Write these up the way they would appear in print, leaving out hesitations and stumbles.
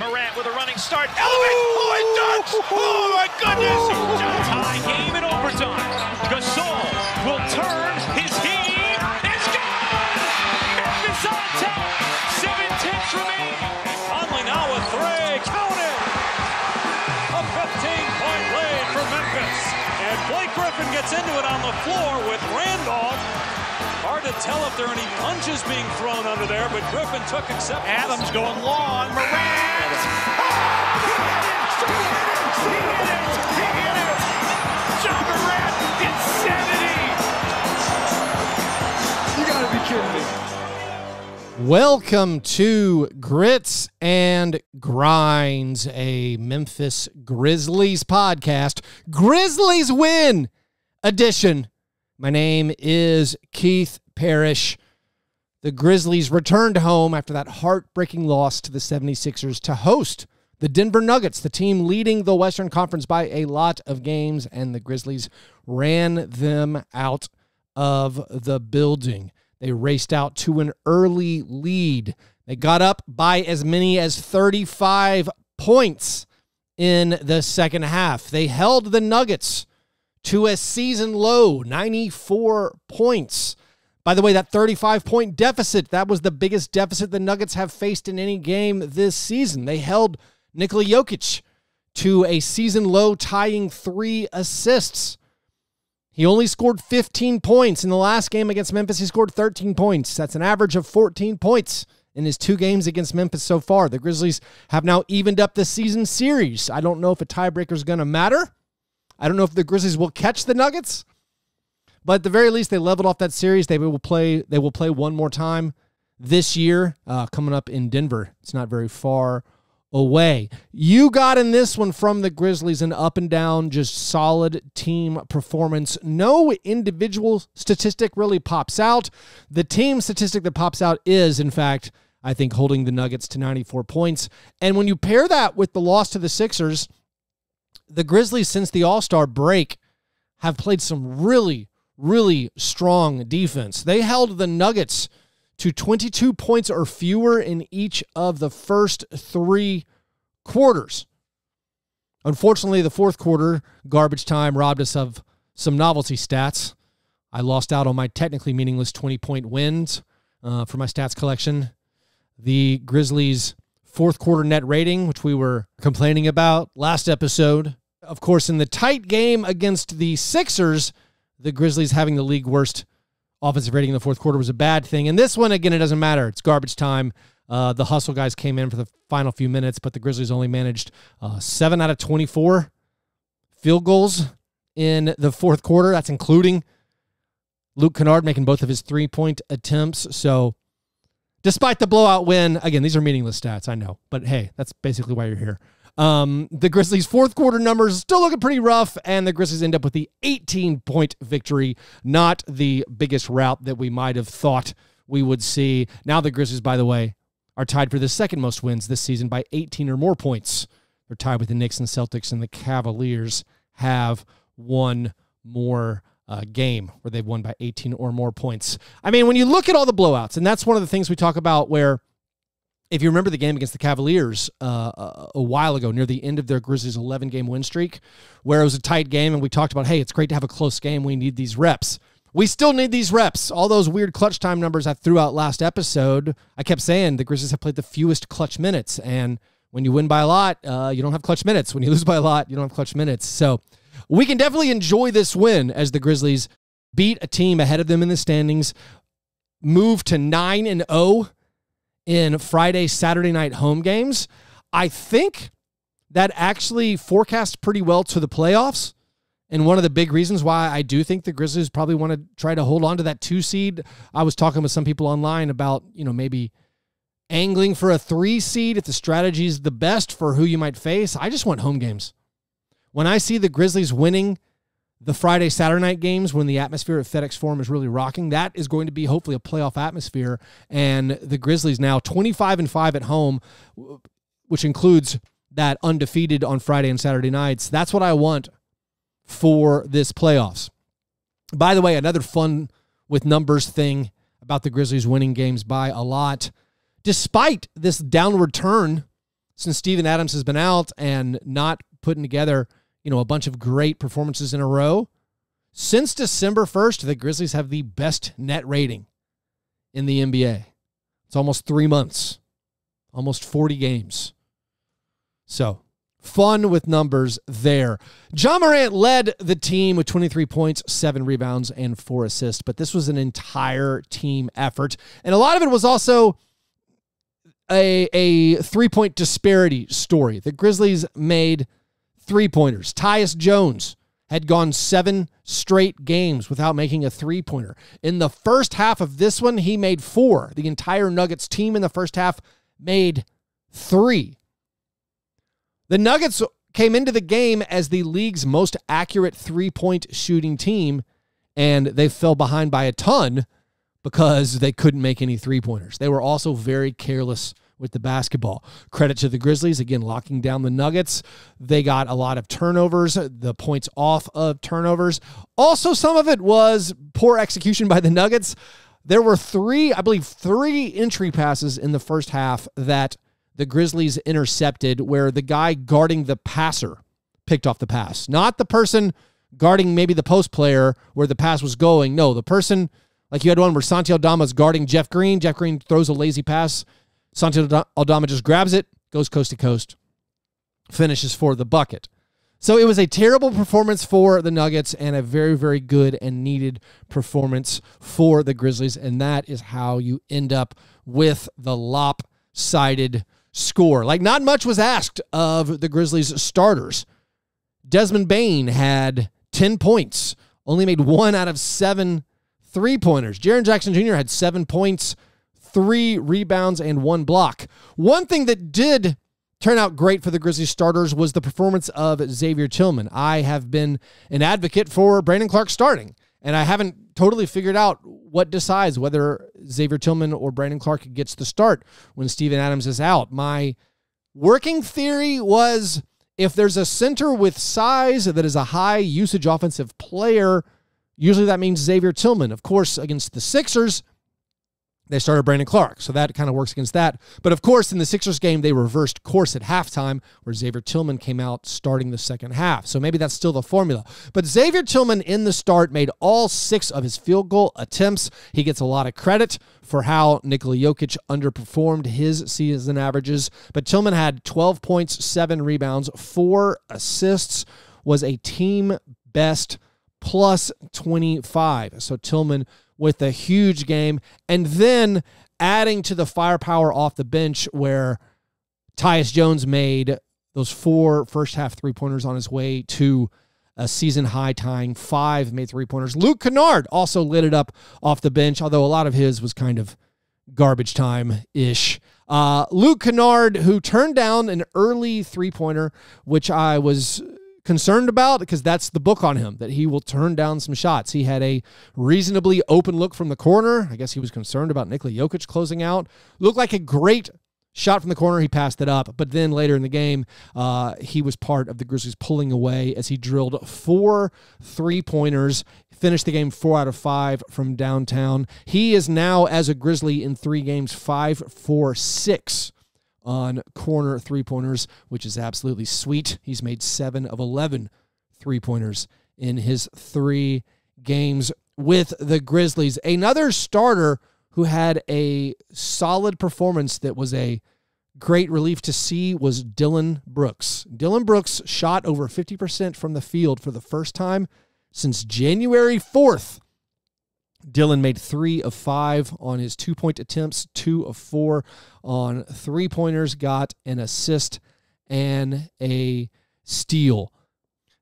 Morant with a running start. Elevates. Oh, it dunks. Oh, my goodness. Tie game in overtime. Gasol will turn his heat. It's gone. Memphis on top. 7-10 remaining. Conley now with three. Counted. A 15-point lead for Memphis. And Blake Griffin gets into it on the floor with Randolph. Hard to tell if there are any punches being thrown under there, but Griffin took acceptance. Adams going long. Morant. He hit it. Jamorant. Insanity. You gotta be kidding me. Welcome to Grits and Grinds, a Memphis Grizzlies podcast. Grizzlies win edition. My name is Keith Parish. The Grizzlies returned home after that heartbreaking loss to the 76ers to host the Denver Nuggets, the team leading the Western Conference by a lot of games, and the Grizzlies ran them out of the building. They raced out to an early lead. They got up by as many as 35 points in the second half. They held the Nuggets to a season low, 94 points. By the way, that 35-point deficit, that was the biggest deficit the Nuggets have faced in any game this season. They held Nikola Jokic to a season low, tying 3 assists. He only scored 15 points. In the last game against Memphis, he scored 13 points. That's an average of 14 points in his 2 games against Memphis so far. The Grizzlies have now evened up the season series. I don't know if a tiebreaker is going to matter. I don't know if the Grizzlies will catch the Nuggets, but at the very least, they leveled off that series. They will play one more time this year, coming up in Denver. It's not very far away. You got in this one from the Grizzlies an up and down, just solid team performance. No individual statistic really pops out. The team statistic that pops out is, in fact, I think, holding the Nuggets to 94 points. And when you pair that with the loss to the Sixers, the Grizzlies, since the All-Star break, have played some really, really strong defense. They held the Nuggets to 22 points or fewer in each of the first 3 quarters. Unfortunately, the fourth quarter, garbage time, robbed us of some novelty stats. I lost out on my technically meaningless 20-point wins for my stats collection. The Grizzlies' fourth quarter net rating, which we were complaining about last episode. Of course, in the tight game against the Sixers, the Grizzlies having the league worst offensive rating in the fourth quarter was a bad thing. And this one, again, it doesn't matter. It's garbage time. The hustle guys came in for the final few minutes, but the Grizzlies only managed 7 out of 24 field goals in the fourth quarter. That's including Luke Kennard making both of his 3-point attempts. So despite the blowout win, again, these are meaningless stats, I know. But hey, that's basically why you're here. The Grizzlies' fourth quarter numbers still looking pretty rough, and the Grizzlies end up with the 18-point victory, not the biggest rout that we might have thought we would see. Now the Grizzlies, by the way, are tied for the second most wins this season by 18 or more points. They're tied with the Knicks and Celtics, and the Cavaliers have one more game where they've won by 18 or more points. I mean, when you look at all the blowouts, and that's one of the things we talk about where, if you remember the game against the Cavaliers a while ago, near the end of their Grizzlies' 11-game win streak, where it was a tight game, and we talked about, hey, it's great to have a close game. We need these reps. We still need these reps. All those weird clutch time numbers I threw out last episode, I kept saying the Grizzlies have played the fewest clutch minutes, and when you win by a lot, you don't have clutch minutes. When you lose by a lot, you don't have clutch minutes. So we can definitely enjoy this win as the Grizzlies beat a team ahead of them in the standings, move to 9-0 in Friday, Saturday night home games. I think that actually forecasts pretty well to the playoffs. And one of the big reasons why I do think the Grizzlies probably want to try to hold on to that 2 seed. I was talking with some people online about, maybe angling for a 3 seed if the strategy is the best for who you might face. I just want home games. When I see the Grizzlies winning the Friday, Saturday night games, when the atmosphere at FedEx Forum is really rocking, that is going to be hopefully a playoff atmosphere. And the Grizzlies now 25-5 at home, which includes that undefeated on Friday and Saturday nights. That's what I want for this playoffs. By the way, another fun with numbers thing about the Grizzlies winning games by a lot. Despite this downward turn since Steven Adams has been out and not putting together, a bunch of great performances in a row. Since December 1st, the Grizzlies have the best net rating in the NBA. It's almost 3 months, almost 40 games. So fun with numbers there. Jamorant led the team with 23 points, 7 rebounds, and 4 assists, but this was an entire team effort. And a lot of it was also a three-point disparity story. The Grizzlies made three-pointers. Tyus Jones had gone 7 straight games without making a three-pointer. In the first half of this one, he made 4. The entire Nuggets team in the first half made 3. The Nuggets came into the game as the league's most accurate three-point shooting team, and they fell behind by a ton because they couldn't make any three-pointers. They were also very careless with the basketball. Credit to the Grizzlies, again, locking down the Nuggets. They got a lot of turnovers, the points off of turnovers. Also, some of it was poor execution by the Nuggets. There were 3 entry passes in the first half that the Grizzlies intercepted where the guy guarding the passer picked off the pass. Not the person guarding maybe the post player where the pass was going. No, the person... Like you had one where Santialdama is guarding Jeff Green. Jeff Green throws a lazy pass. Santialdama just grabs it, goes coast to coast, finishes for the bucket. So it was a terrible performance for the Nuggets and a very, very good and needed performance for the Grizzlies. And that is how you end up with the lopsided score. Like, not much was asked of the Grizzlies starters. Desmond Bane had 10 points, only made 1 out of 7 three-pointers. Jaren Jackson Jr. had 7 points, 3 rebounds, and 1 block. One thing that did turn out great for the Grizzlies starters was the performance of Xavier Tillman. I have been an advocate for Brandon Clark starting, and I haven't totally figured out what decides whether Xavier Tillman or Brandon Clark gets the start when Steven Adams is out. My working theory was if there's a center with size that is a high-usage offensive player, usually that means Xavier Tillman. Of course, against the Sixers, they started Brandon Clark, so that kind of works against that. But of course, in the Sixers game, they reversed course at halftime where Xavier Tillman came out starting the second half. So maybe that's still the formula. But Xavier Tillman in the start made all 6 of his field goal attempts. He gets a lot of credit for how Nikola Jokic underperformed his season averages. But Tillman had 12 points, 7 rebounds, 4 assists, was a team best plus 25. So Tillman with a huge game, and then adding to the firepower off the bench where Tyus Jones made those 4 first-half three-pointers on his way to a season-high tying 5 made three-pointers. Luke Kennard also lit it up off the bench, although a lot of his was kind of garbage time-ish. Luke Kennard, who turned down an early three-pointer, which I was concerned about because that's the book on him, that he will turn down some shots. He had a reasonably open look from the corner. I guess he was concerned about Nikola Jokic closing out. Looked like a great shot from the corner. He passed it up. But then later in the game, he was part of the Grizzlies pulling away as he drilled 4 three-pointers, finished the game 4 out of 5 from downtown. He is now, as a Grizzly in 3 games, 5 for 6 on corner three-pointers, which is absolutely sweet. He's made 7 of 11 three-pointers in his 3 games with the Grizzlies. Another starter who had a solid performance that was a great relief to see was Dillon Brooks. Dillon Brooks shot over 50% from the field for the first time since January 4th. Dillon made 3 of 5 on his 2-point attempts, 2 of 4 on three-pointers, got an assist and a steal.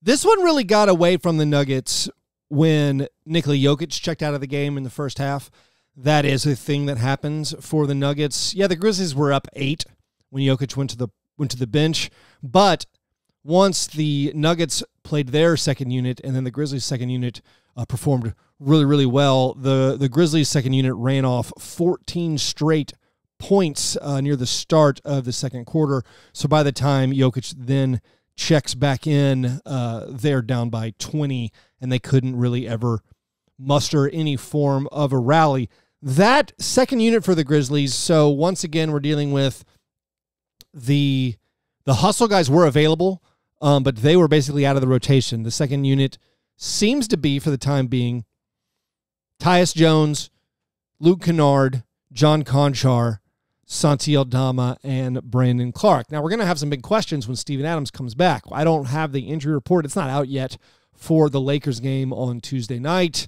This one really got away from the Nuggets when Nikola Jokic checked out of the game in the first half. That is a thing that happens for the Nuggets. Yeah, the Grizzlies were up 8 when Jokic went to the bench, but once the Nuggets played their second unit and then the Grizzlies' second unit performed really, really well, the Grizzlies' second unit ran off 14 straight points near the start of the second quarter. So by the time Jokic then checks back in, they're down by 20, and they couldn't really ever muster any form of a rally. That second unit for the Grizzlies, so once again, we're dealing with the The hustle guys were available, but they were basically out of the rotation. The second unit seems to be, for the time being, Tyus Jones, Luke Kennard, John Conchar, Santialdama, and Brandon Clark. Now, we're going to have some big questions when Steven Adams comes back. I don't have the injury report. It's not out yet for the Lakers game on Tuesday night.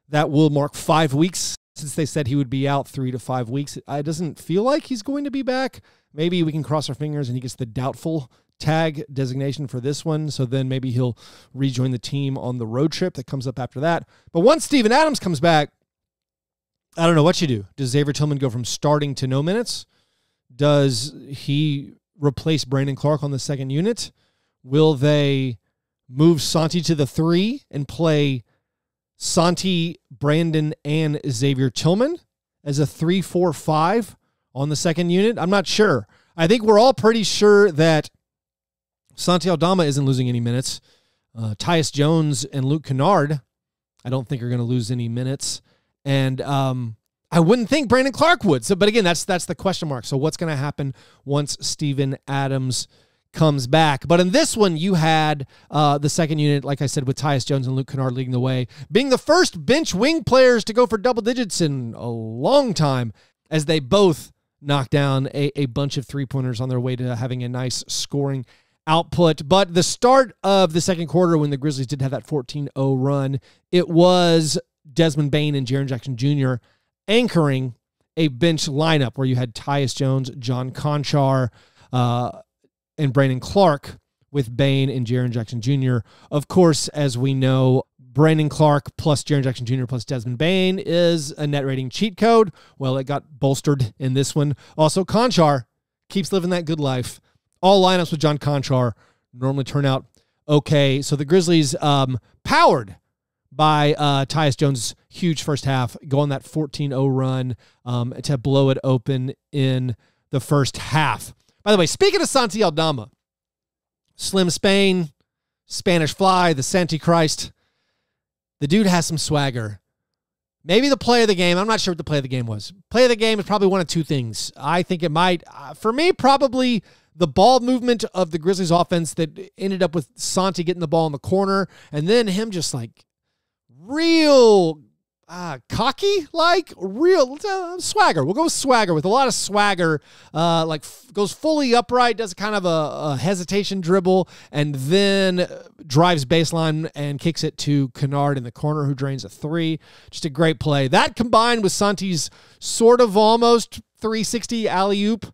That will mark 5 weeks since they said he would be out 3 to 5 weeks. It doesn't feel like he's going to be back. Maybe we can cross our fingers and he gets the doubtful tag designation for this one, so then maybe he'll rejoin the team on the road trip that comes up after that. But once Steven Adams comes back, I don't know what you do. Does Xavier Tillman go from starting to no minutes? Does he replace Brandon Clark on the second unit? Will they move Santi to the 3 and play Santi, Brandon, and Xavier Tillman as a 3-4-5 on the second unit? I'm not sure. I think we're all pretty sure that Santialdama isn't losing any minutes. Tyus Jones and Luke Kennard, I don't think are going to lose any minutes. And I wouldn't think Brandon Clark would. So, but again, that's the question mark. So what's going to happen once Steven Adams comes back? But in this one, you had the second unit, like I said, with Tyus Jones and Luke Kennard leading the way, being the first bench wing players to go for double digits in a long time, as they both knocked down a bunch of three-pointers on their way to having a nice scoring output. But the start of the second quarter, when the Grizzlies did have that 14-0 run, it was Desmond Bane and Jaren Jackson Jr. anchoring a bench lineup where you had Tyus Jones, John Conchar, and Brandon Clark, with Bane and Jaren Jackson Jr. Of course, as we know, Brandon Clark plus Jaren Jackson Jr. plus Desmond Bane is a net rating cheat code. Well, it got bolstered in this one. Also, Conchar keeps living that good life. All lineups with John Conchar normally turn out okay. So the Grizzlies, powered by Tyus Jones' huge first half, go on that 14-0 run to blow it open in the first half. By the way, speaking of Santialdama, Slim Spain, Spanish Fly, the Santichrist, the dude has some swagger. Maybe the play of the game, I'm not sure what the play of the game was. Play of the game is probably one of two things. I think it might, for me, probably the ball movement of the Grizzlies offense that ended up with Santi getting the ball in the corner, and then him just like real cocky, like real swagger. We'll go with swagger, with a lot of swagger, goes fully upright, does kind of a hesitation dribble, and then drives baseline and kicks it to Kennard in the corner, who drains a 3. Just a great play. That combined with Santi's sort of almost 360 alley-oop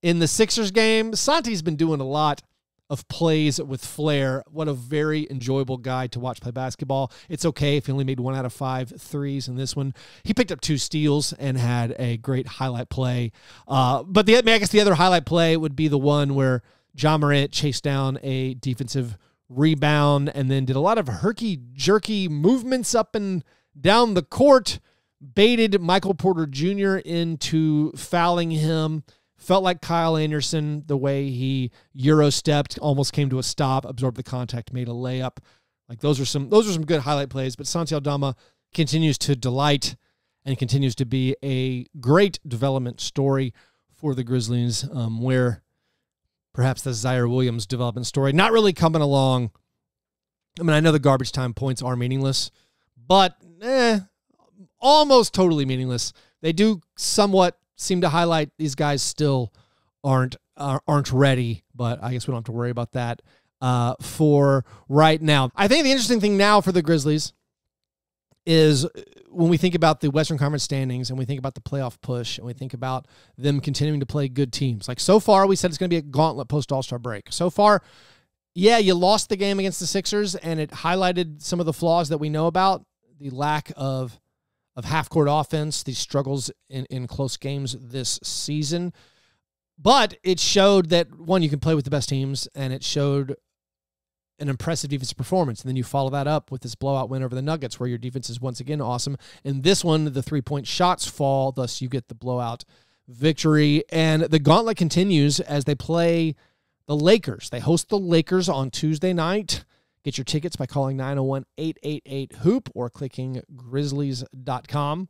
in the Sixers game. Santi's been doing a lot of plays with flair. What a very enjoyable guy to watch play basketball. It's okay if he only made 1 out of 5 threes in this one. He picked up 2 steals and had a great highlight play. But I guess the other highlight play would be the one where jamorant chased down a defensive rebound and then did a lot of herky-jerky movements up and down the court, baited Michael Porter Jr. into fouling him. Felt like Kyle Anderson, the way he Euro-stepped, almost came to a stop, absorbed the contact, made a layup. Like those are some good highlight plays, but Santialdama continues to delight and continues to be a great development story for the Grizzlies, where perhaps the Zaire Williams development story not really coming along. I mean, I know the garbage time points are meaningless, but almost totally meaningless. They do somewhat seem to highlight these guys still aren't ready, but I guess we don't have to worry about that for right now. I think the interesting thing now for the Grizzlies is when we think about the Western Conference standings and we think about the playoff push and we think about them continuing to play good teams. Like so far, we said it's going to be a gauntlet post All-Star break. So far, yeah, you lost the game against the Sixers and it highlighted some of the flaws that we know about, the lack of half-court offense, these struggles in close games this season. But it showed that, one, you can play with the best teams, and it showed an impressive defensive performance. And then you follow that up with this blowout win over the Nuggets, where your defense is once again awesome. In this one, the three-point shots fall, thus you get the blowout victory. And the gauntlet continues as they play the Lakers. They host the Lakers on Tuesday night. Get your tickets by calling 901-888-HOOP or clicking grizzlies.com.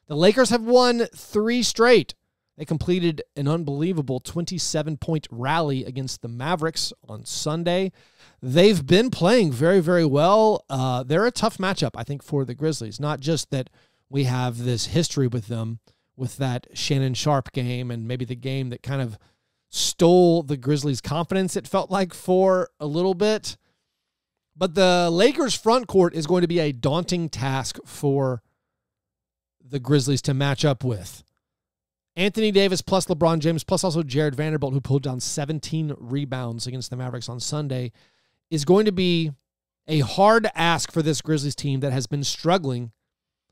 The Lakers have won 3 straight. They completed an unbelievable 27-point rally against the Mavericks on Sunday. They've been playing very, very well. They're a tough matchup, I think, for the Grizzlies. Not just that we have this history with them, with that Shannon Sharp game and maybe the game that kind of stole the Grizzlies' confidence, it felt like, for a little bit. But the Lakers' front court is going to be a daunting task for the Grizzlies to match up with. Anthony Davis plus LeBron James plus also Jared Vanderbilt, who pulled down 17 rebounds against the Mavericks on Sunday, is going to be a hard ask for this Grizzlies team that has been struggling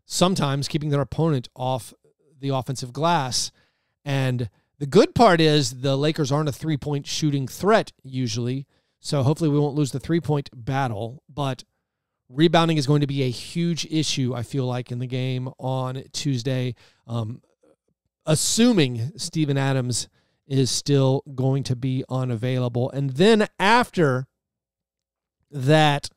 sometimes keeping their opponent off the offensive glass. And the good part is the Lakers aren't a three-point shooting threat usually, so hopefully we won't lose the three-point battle. But rebounding is going to be a huge issue, I feel like, in the game on Tuesday. Assuming Steven Adams is still going to be unavailable. And then after that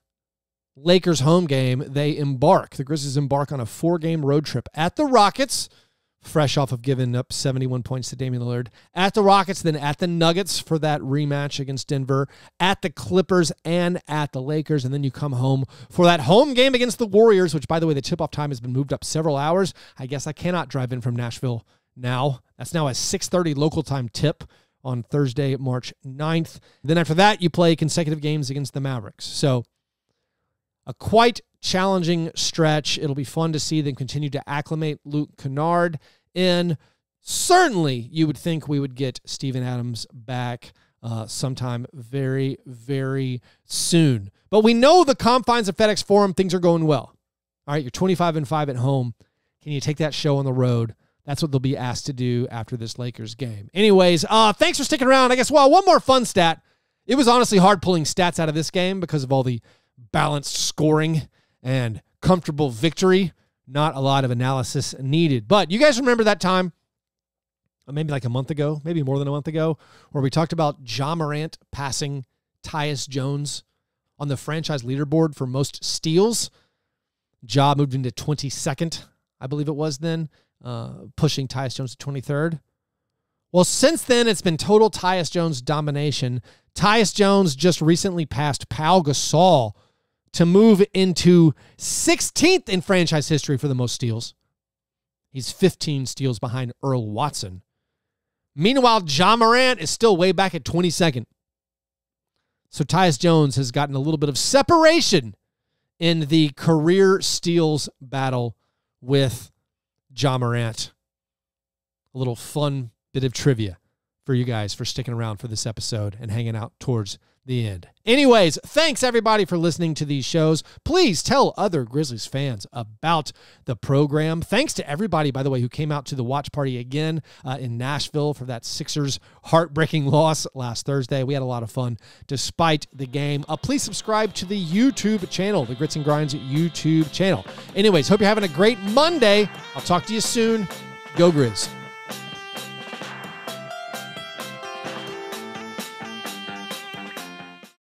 Lakers home game, the Grizzlies embark on a 4-game road trip at the Rockets, fresh off of giving up 71 points to Damian Lillard, at the Rockets, then at the Nuggets for that rematch against Denver, at the Clippers, and at the Lakers. And then you come home for that home game against the Warriors, which, by the way, the tip-off time has been moved up several hours. I guess I cannot drive in from Nashville now. That's now a 6:30 local time tip on Thursday, March 9th. Then after that, you play consecutive games against the Mavericks. So a quite challenging stretch. It'll be fun to see them continue to acclimate Luke Kennard in. Certainly, you would think we would get Steven Adams back sometime very, very soon. But we know the confines of FedEx Forum, things are going well. All right, you're 25-5 at home. Can you take that show on the road? That's what they'll be asked to do after this Lakers game. Anyways, thanks for sticking around. I guess, well, one more fun stat. It was honestly hard pulling stats out of this game because of all the balanced scoring and comfortable victory. Not a lot of analysis needed. But you guys remember that time, maybe like a month ago, maybe more than a month ago, where we talked about jamorant passing Tyus Jones on the franchise leaderboard for most steals. Ja moved into 22nd, I believe it was then, pushing Tyus Jones to 23rd. Well, since then, it's been total Tyus Jones domination. Tyus Jones just recently passed Pau Gasol to move into 16th in franchise history for the most steals. He's 15 steals behind Earl Watson. Meanwhile, jamorant is still way back at 22nd. So Tyus Jones has gotten a little bit of separation in the career steals battle with jamorant. A little fun bit of trivia for you guys for sticking around for this episode and hanging out towards the end. Anyways, thanks everybody for listening to these shows. Please tell other Grizzlies fans about the program. Thanks to everybody, by the way, who came out to the watch party again in Nashville for that Sixers heartbreaking loss last Thursday. We had a lot of fun despite the game. Please subscribe to the YouTube channel, the Grits and Grinds YouTube channel. Anyways, hope you're having a great Monday. I'll talk to you soon. Go Grizz.